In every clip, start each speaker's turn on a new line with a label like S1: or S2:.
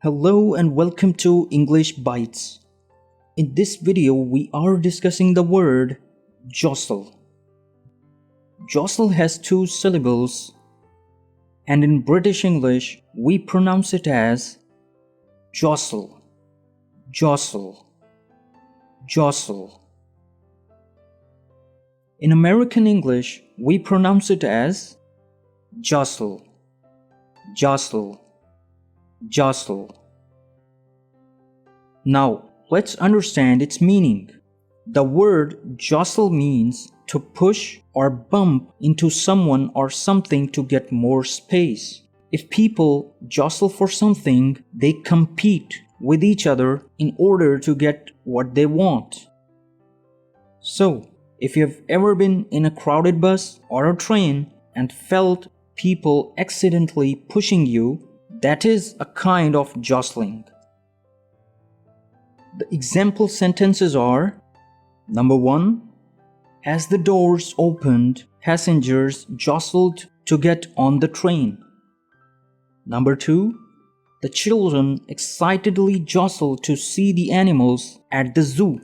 S1: Hello and welcome to English Bites. In this video, we are discussing the word jostle. Jostle has two syllables, and in British English, we pronounce it as jostle, jostle, jostle. In American English, we pronounce it as jostle, jostle, jostle. Now, let's understand its meaning. The word jostle means to push or bump into someone or something to get more space. If people jostle for something, they compete with each other in order to get what they want. So, if you have ever been in a crowded bus or a train and felt people accidentally pushing you, that is a kind of jostling. The example sentences are: Number 1. As the doors opened, passengers jostled to get on the train. Number 2. The children excitedly jostled to see the animals at the zoo.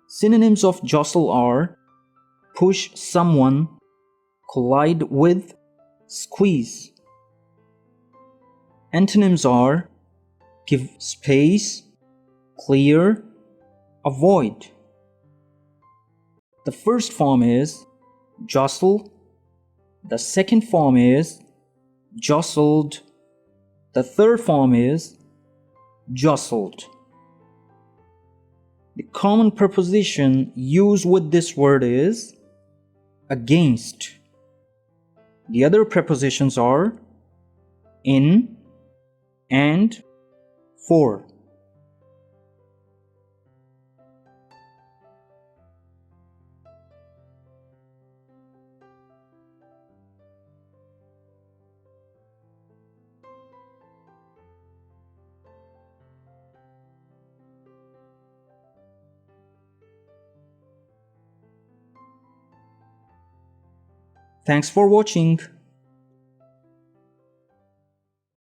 S1: Synonyms of jostle are push someone, collide with, squeeze. Antonyms are give space, clear, avoid. The first form is jostle. The second form is jostled. The third form is jostled. The common preposition used with this word is against. The other prepositions are in and for. Thanks for watching.